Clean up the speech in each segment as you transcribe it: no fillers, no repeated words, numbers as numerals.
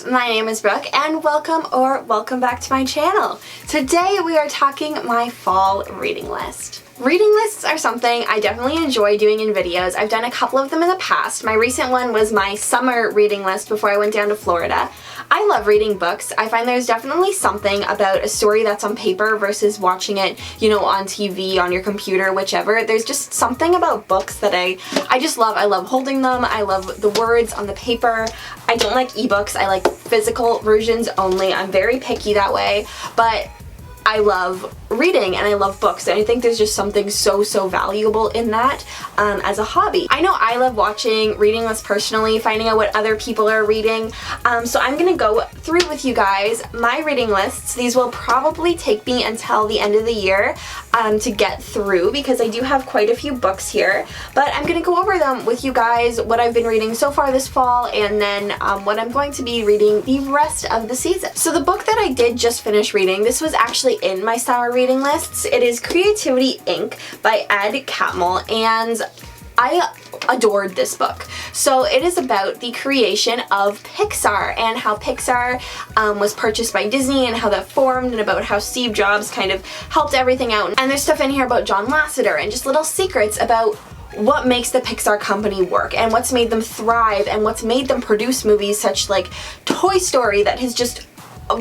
my name is Brooke and welcome back to my channel. Today we are talking my fall reading list. Reading lists are something I definitely enjoy doing in videos. I've done a couple of them in the past. My recent one was my summer reading list before I went down to Florida. I love reading books. I find there's definitely something about a story that's on paper versus watching it, on TV, on your computer, whichever. There's just something about books that I just love. I love holding them. I love the words on the paper. I don't like ebooks. I like physical versions only. I'm very picky that way, but I love reading and I love books, and I think there's just something so valuable in that as a hobby. I know I love watching reading lists personally, finding out what other people are reading, so I'm gonna go through with you guys my reading lists. These will probably take me until the end of the year to get through, because I do have quite a few books here, but I'm gonna go over them with you guys, what I've been reading so far this fall, and then what I'm going to be reading the rest of the season. So the book that I did just finish reading, this was actually in my summer reading lists. It is Creativity Inc. by Ed Catmull, and I adored this book. So it is about the creation of Pixar and how Pixar was purchased by Disney and how that formed, and about how Steve Jobs kind of helped everything out. And there's stuff in here about John Lasseter and just little secrets about what makes the Pixar company work and what's made them thrive and what's made them produce movies such like Toy Story that has just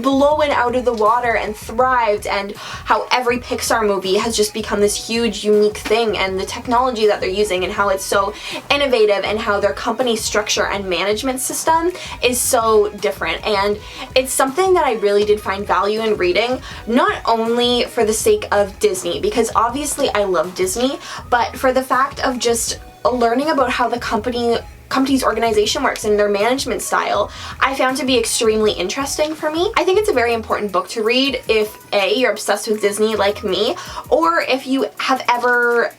blown out of the water and thrived, and how every Pixar movie has just become this huge unique thing, and the technology that they're using and how it's so innovative, and how their company structure and management system is so different. And it's something that I really did find value in reading, not only for the sake of Disney, because obviously I love Disney, but for the fact of just learning about how the company's organization works and their management style, I found to be extremely interesting for me. I think it's a very important book to read if A, you're obsessed with Disney like me, or if you ever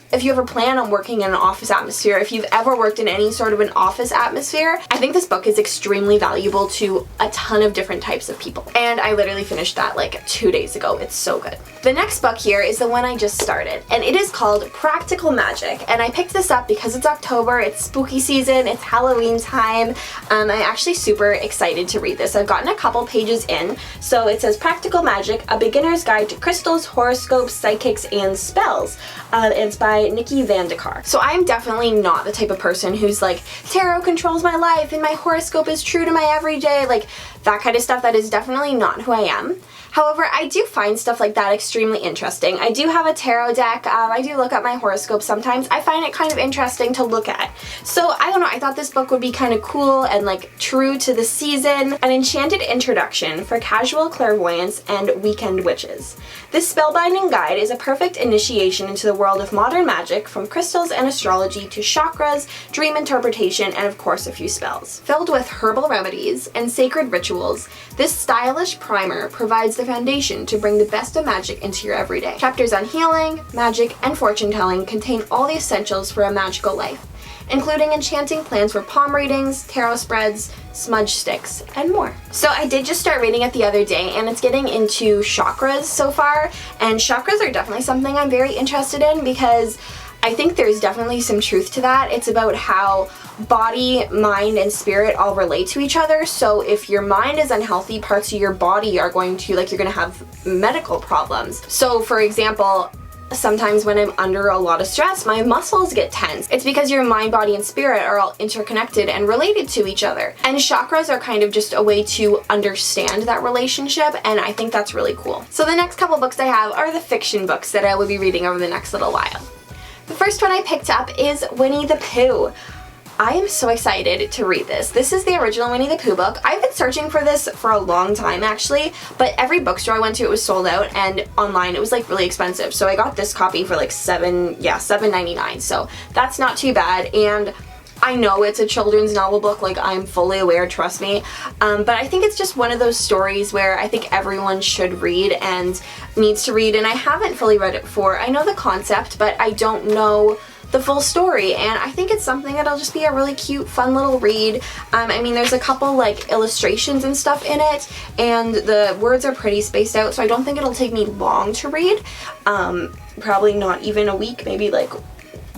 plan on working in an office atmosphere, if you've ever worked in any sort of an office atmosphere. I think this book is extremely valuable to a ton of different types of people. And I literally finished that like 2 days ago. It's so good. The next book here is the one I just started, and it is called Practical Magic. And I picked this up because it's October, it's spooky season, it's Halloween time. I'm actually super excited to read this. I've gotten a couple pages in. So it says Practical Magic, A Beginner's Guide to Crystals, Horoscopes, Psychics, and Spells. It's by Nikki Vandekar. So I'm definitely not the type of person who's like, tarot controls my life and my horoscope is true to my everyday, like that kind of stuff. That is definitely not who I am. However, I do find stuff like that extremely interesting. I do have a tarot deck. I do look at my horoscope sometimes. I find it kind of interesting to look at. So I don't know, I thought this book would be kind of cool and like true to the season. An enchanted introduction for casual clairvoyance and weekend witches. This spellbinding guide is a perfect initiation into the world of modern magic, from crystals and astrology to chakras, dream interpretation, and of course a few spells. Filled with herbal remedies and sacred rituals, this stylish primer provides the foundation to bring the best of magic into your everyday. Chapters on healing, magic, and fortune telling contain all the essentials for a magical life, including enchanting plans for palm readings, tarot spreads, smudge sticks, and more. So I did just start reading it the other day, and it's getting into chakras so far, and chakras are definitely something I'm very interested in because I think there's definitely some truth to that. It's about how body, mind, and spirit all relate to each other. So if your mind is unhealthy, parts of your body are going to, you're going to have medical problems. So for example, sometimes when I'm under a lot of stress, my muscles get tense. It's because your mind, body, and spirit are all interconnected and related to each other. And chakras are kind of just a way to understand that relationship, and I think that's really cool. So the next couple books I have are the fiction books that I will be reading over the next little while. The first one I picked up is Winnie the Pooh. I am so excited to read this. This is the original Winnie the Pooh book. I've been searching for this for a long time actually, but every bookstore I went to it was sold out, and online it was like really expensive. So I got this copy for like $7.99. So that's not too bad, and I know it's a children's novel book, like I'm fully aware, trust me, but I think it's just one of those stories where I think everyone should read and needs to read, and I haven't fully read it before. I know the concept, but I don't know the full story, and I think it's something that'll just be a really cute, fun little read. I mean, there's a couple like illustrations and stuff in it, and the words are pretty spaced out, so I don't think it'll take me long to read. Probably not even a week, maybe like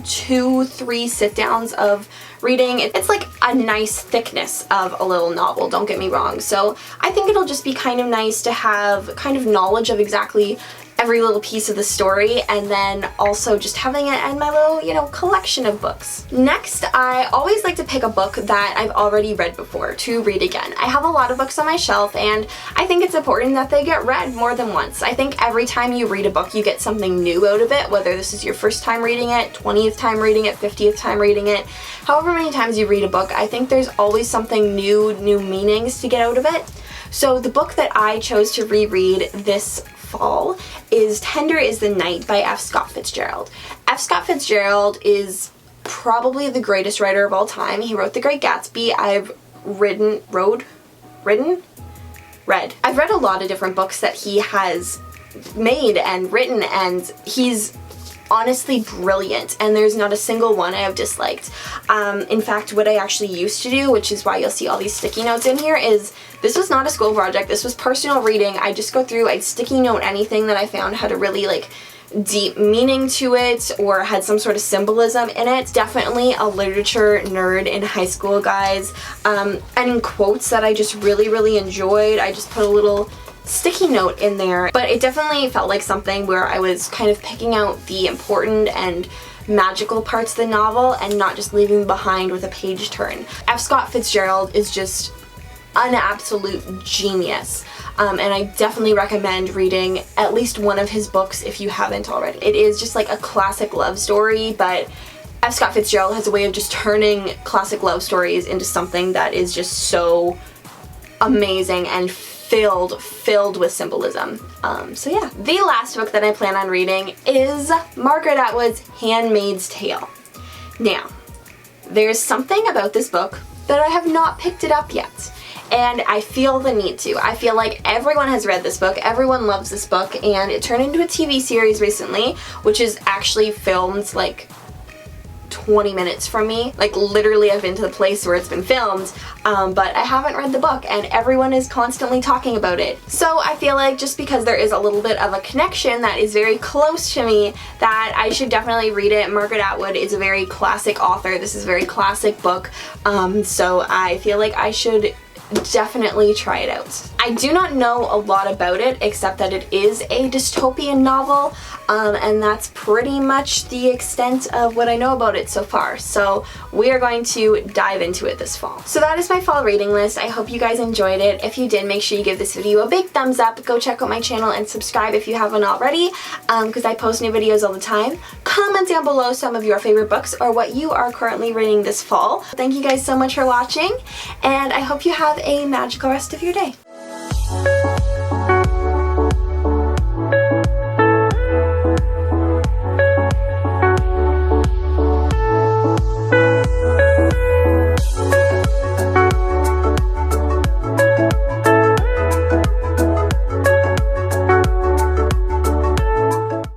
2-3 sit-downs of reading. It's like a nice thickness of a little novel, don't get me wrong. So I think it'll just be kind of nice to have kind of knowledge of exactly every little piece of the story, and then also just having it in my little, you know, collection of books. Next, I always like to pick a book that I've already read before to read again. I have a lot of books on my shelf, and I think it's important that they get read more than once. I think every time you read a book, you get something new out of it, whether this is your first time reading it, 20th time reading it, 50th time reading it. However many times you read a book, I think there's always something new meanings to get out of it. So the book that I chose to reread this fall is Tender is the Night by F. Scott Fitzgerald. F. Scott Fitzgerald is probably the greatest writer of all time. He wrote The Great Gatsby. I've read a lot of different books that he has made and written, and he's honestly brilliant, and there's not a single one I have disliked. In fact, what I actually used to do, which is why you'll see all these sticky notes in here, is this was not a school project, this was personal reading. I just go through, I'd sticky note anything that I found had a really like deep meaning to it or had some sort of symbolism in it. Definitely a literature nerd in high school, guys. And quotes that I just really enjoyed, I just put a little sticky note in there, but it definitely felt like something where I was kind of picking out the important and magical parts of the novel and not just leaving behind with a page turn. F. Scott Fitzgerald is just an absolute genius, and I definitely recommend reading at least one of his books if you haven't already. It is just like a classic love story, but F. Scott Fitzgerald has a way of just turning classic love stories into something that is just so amazing and filled with symbolism. So yeah. The last book that I plan on reading is Margaret Atwood's Handmaid's Tale. Now, there's something about this book that I have not picked it up yet, and I feel the need to. I feel like everyone has read this book, everyone loves this book, and it turned into a TV series recently, which is actually filmed like 20 minutes from me. Like literally I've been to the place where it's been filmed, but I haven't read the book and everyone is constantly talking about it. So I feel like just because there is a little bit of a connection that is very close to me, that I should definitely read it. Margaret Atwood is a very classic author. This is a very classic book, so I feel like I should definitely try it out. I do not know a lot about it except that it is a dystopian novel, and that's pretty much the extent of what I know about it so far. So we are going to dive into it this fall. So that is my fall reading list. I hope you guys enjoyed it. If you did, make sure you give this video a big thumbs up. Go check out my channel and subscribe if you haven't already, because I post new videos all the time. Comment down below some of your favorite books or what you are currently reading this fall. Thank you guys so much for watching, and I hope you have a magical rest of your day.